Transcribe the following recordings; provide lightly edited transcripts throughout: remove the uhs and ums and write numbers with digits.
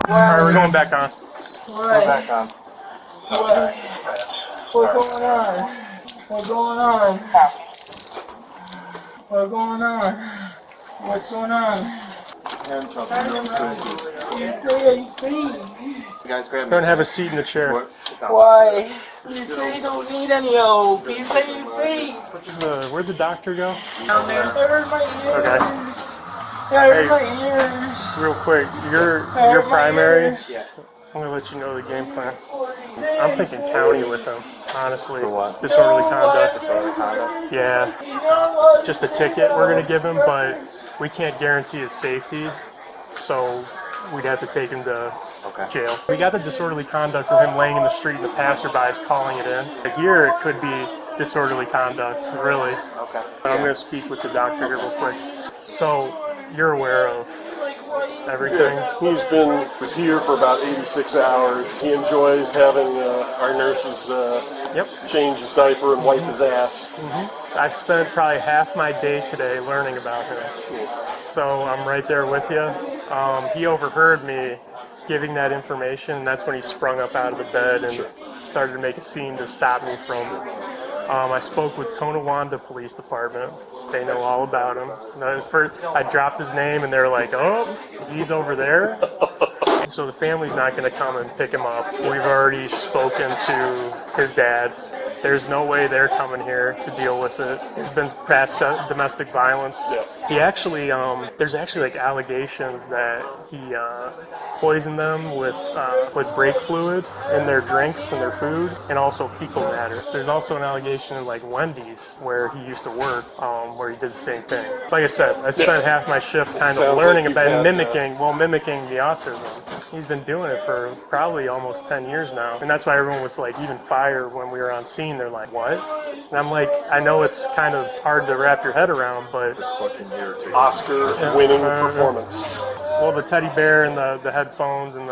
Alright, we're going back on. We're back on. What's going on? What's going on? What's going on? What's going on? You say you feed. Guys, grab me. Go and have a seat in the chair. Why? You say you don't need any help. You say you feed. Where'd the doctor go? Down there. There's my ears. Okay. There's my ears. Real quick, your primary. Yeah. I'm gonna let you know the game plan. I'm thinking county with them, honestly. For what? Disorderly conduct. Disorderly conduct? Yeah. Just a ticket we're gonna give him, but we can't guarantee his safety, so we'd have to take him to jail. We got the disorderly conduct of him laying in the street and the passerby's calling it in. Here it could be disorderly conduct, really. Okay. I'm gonna speak with the doctor here real quick. So you're aware of everything? Yeah, was here for about 86 hours. He enjoys having our nurses change his diaper and wipe his ass. I spent probably half my day today learning about him. So I'm right there with you. He overheard me giving that information, and that's when he sprung up out of the bed and started to make a scene to stop me from I spoke with Tonawanda Police Department. They know all about him. First, I dropped his name, and they're like, oh, he's over there. So the family's not going to come and pick him up. We've already spoken to his dad. There's no way they're coming here to deal with it. There's been past domestic violence. He actually, there's actually like allegations that he poisoned them with brake fluid in their drinks and their food, and also fecal matter. There's also an allegation in like Wendy's, where he used to work, where he did the same thing. Like I said, I spent half my shift kind of learning about mimicking the autism. He's been doing it for probably almost 10 years now, and that's why everyone was like, even fire when we were on scene. They're like, what? And I'm like, I know it's kind of hard to wrap your head around, but Oscar-winning performance. Well, the teddy bear and the headphones and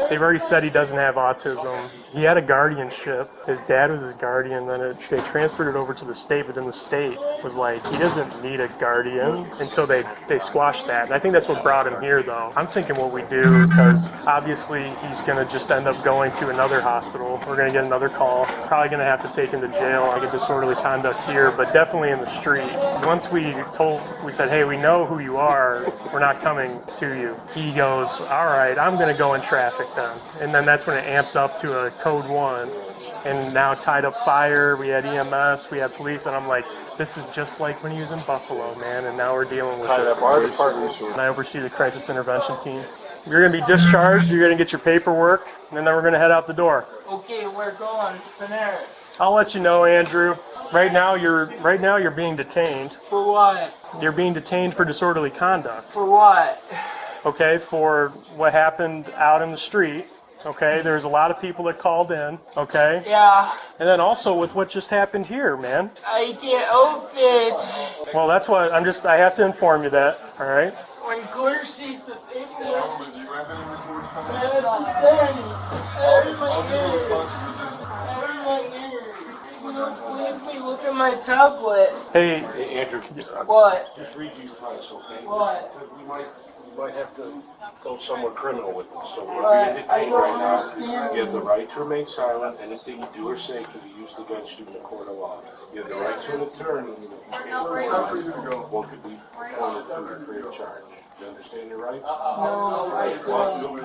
they've already said he doesn't have autism. He had a guardianship. His dad was his guardian. Then they transferred it over to the state, but then the state was like, he doesn't need a guardian, and so they squashed that. And I think that's what brought him here, though. I'm thinking what we do, because obviously he's gonna just end up going to another hospital. We're gonna get another call. Probably gonna have to take him to jail. I get disorderly conduct here, but definitely in the street. Once we said, hey, we know who you are. We're not coming to you. He goes, all right, I'm gonna go in traffic then. And then that's when it amped up to a code 1, and now tied up fire. We had EMS, we had police, and I'm like, this is just like when he was in Buffalo, man. And now we're dealing with it. And I oversee the crisis intervention team. You're gonna be discharged. You're gonna get your paperwork, and then we're gonna head out the door. Okay, we're going from there. I'll let you know, Andrew. Right now you're being detained. For what? You're being detained for disorderly conduct. For what? Okay, for what happened out in the street. Okay, there's a lot of people that called in. Okay. Yeah. And then also with what just happened here, man. I can't open. Well, that's why I have to inform you that. All right. When KURS sees the video. Look at my tablet. Hey, Andrew. What? Just read these rights, okay? What? We might have to go somewhere criminal with this. So we're being detained right now. You have the right to remain silent. Anything you do or say can be used against you in a court of law. You have the right to an attorney. And if you can't afford one could be appointed free of charge. You understand your rights? No, I don't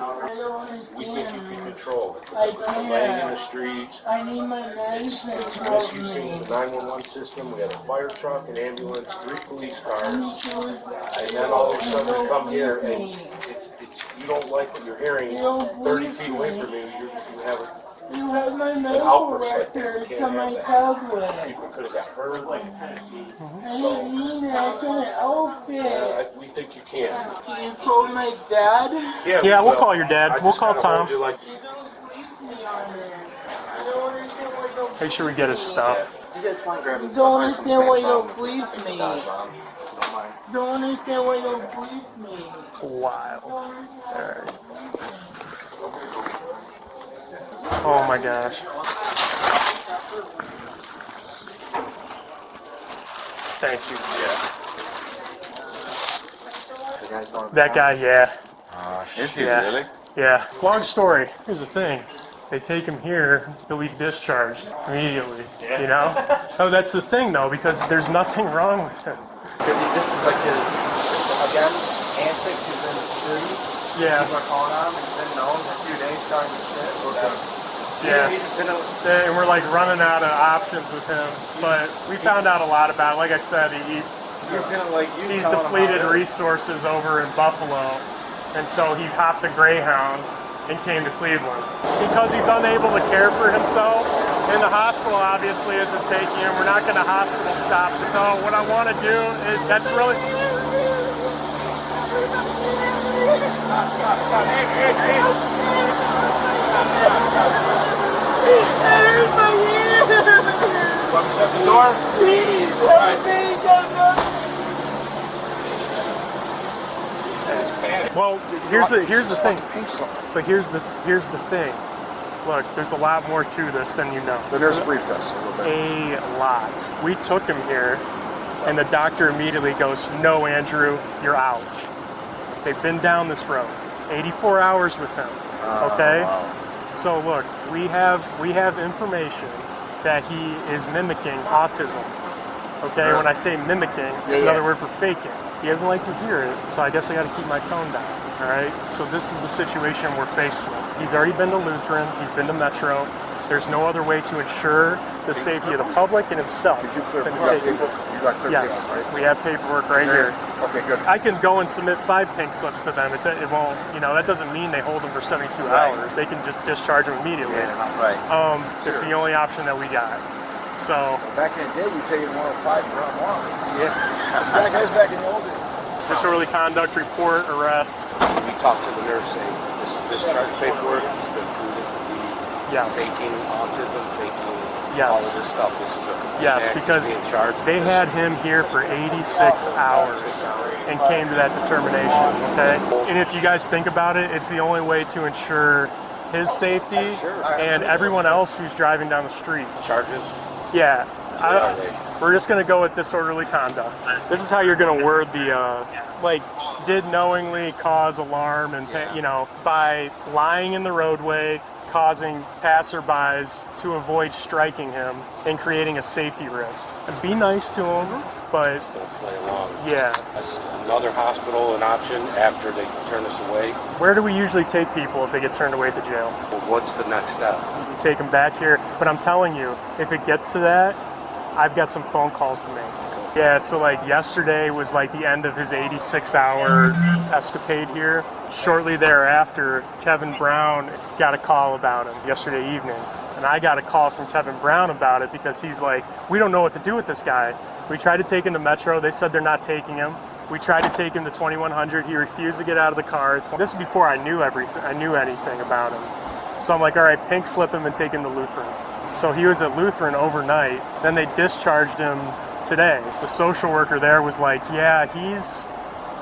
understand. We think you can control it. I Laying in the can't. streets. I need my knife and help Misusing me. the 911 system. We had a fire truck, an ambulance, 3 police cars. And then all of a sudden you come here and you don't like what you're hearing 30 feet away from you. You have a You have my medical records on my tablet. people could have got hurt. I didn't mean it. I couldn't help it. We think you can. Can you call my dad? yeah, we'll call your dad. We'll call Tom. You don't believe me on it. I don't understand why you don't Make sure we get his stuff. don't understand why you don't believe me. Don't understand why you don't believe me. Wild. Alright. Oh my gosh. Thank you. Yeah. That guy, yeah. Is he Yeah. really? Yeah. Long story. Here's the thing. They take him here, he'll be discharged immediately. You know? Oh, that's the thing though, because there's nothing wrong with him. Because this is like his, again, antics is in the street. Yeah. People are calling on him. He's been known for a few days starting to shit. Yeah. He's just gonna... And we're like running out of options with him. But we found out a lot about it. Like I said, He's gonna like... he's depleted resources over in Buffalo. And so he hopped a Greyhound and came to Cleveland. Because he's unable to care for himself, and the hospital obviously isn't taking him, we're not going to hospital stop. So what I want to do is, that's really... Want me to shut the door? Well, here's the thing. But here's the thing. Look, there's a lot more to this than you know. The nurse briefed us a little bit. A lot. We took him here, and the doctor immediately goes, "No, Andrew, you're out." They've been down this road. 84 hours with him. Okay? Wow. So look, we have information that he is mimicking autism. Okay? Yeah. When I say mimicking, another word for faking. He doesn't like to hear it, so I guess I got to keep my tone down. All right? So this is the situation we're faced with. He's already been to Lutheran. He's been to Metro. There's no other way to ensure the safety of the public and himself. Did you clear than to paperwork? take him. You got clear Yes, paperwork, right? we have paperwork right here. Okay, good. I can go and submit 5 pink slips to them. It won't, that doesn't mean they hold them for 72 hours. They can just discharge them immediately. Right. It's the only option that we got. So, Back in the day, you paid 105 for one. yeah. That's back in the old days. Disorderly conduct report, arrest. We talked to the nurse saying, this is discharge paperwork. He's been proven to be Yes. faking autism, faking Yes. all of this stuff. This is a complete Yes, act. because He's being charged with they this. had him here for 86 hours and came to that determination, okay? And if you guys think about it, it's the only way to ensure his safety and everyone else who's driving down the street. Charges? Yeah. What are they? We're just going to go with disorderly conduct. This is how you're going to word the, did knowingly cause alarm and, by lying in the roadway, causing passerbys to avoid striking him and creating a safety risk. And be nice to him, but Don't play along. yeah. Is another hospital an option after they turn us away? Where do we usually take people if they get turned away at the jail? Well, what's the next step? We take them back here. But I'm telling you, if it gets to that, I've got some phone calls to make. Yeah, so yesterday was the end of his 86-hour escapade here. Shortly thereafter, Kevin Brown got a call about him yesterday evening. And I got a call from Kevin Brown about it because he's like, we don't know what to do with this guy. We tried to take him to Metro. They said they're not taking him. We tried to take him to 2100. He refused to get out of the car. This is before I knew anything about him. So I'm like, all right, pink slip him and take him to Lutheran. So he was at Lutheran overnight. Then they discharged him today. The social worker there was like, yeah, he's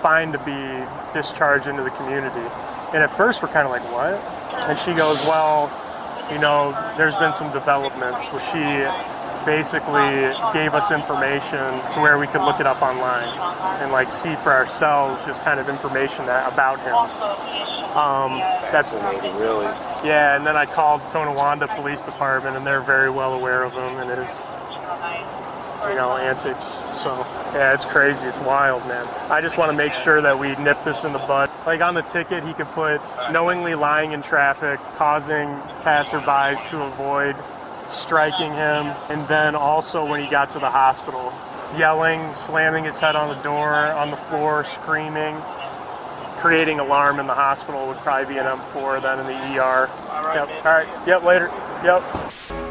fine to be discharged into the community. And at first we're kind of like, what? And she goes, well, there's been some developments where she basically gave us information to where we could look it up online and see for ourselves just kind of information about him. That's Fascinating, really. yeah, and then I called Tonawanda Police Department, and they're very well aware of him and his, antics. So, yeah, it's crazy. It's wild, man. I just want to make sure that we nip this in the bud. On the ticket, he could put knowingly lying in traffic, causing passerbys to avoid striking him, and then also when he got to the hospital, yelling, slamming his head on the door, on the floor, screaming, creating alarm in the hospital would probably be an M4 then in the ER. Yep. All right. Yep. Later. Yep.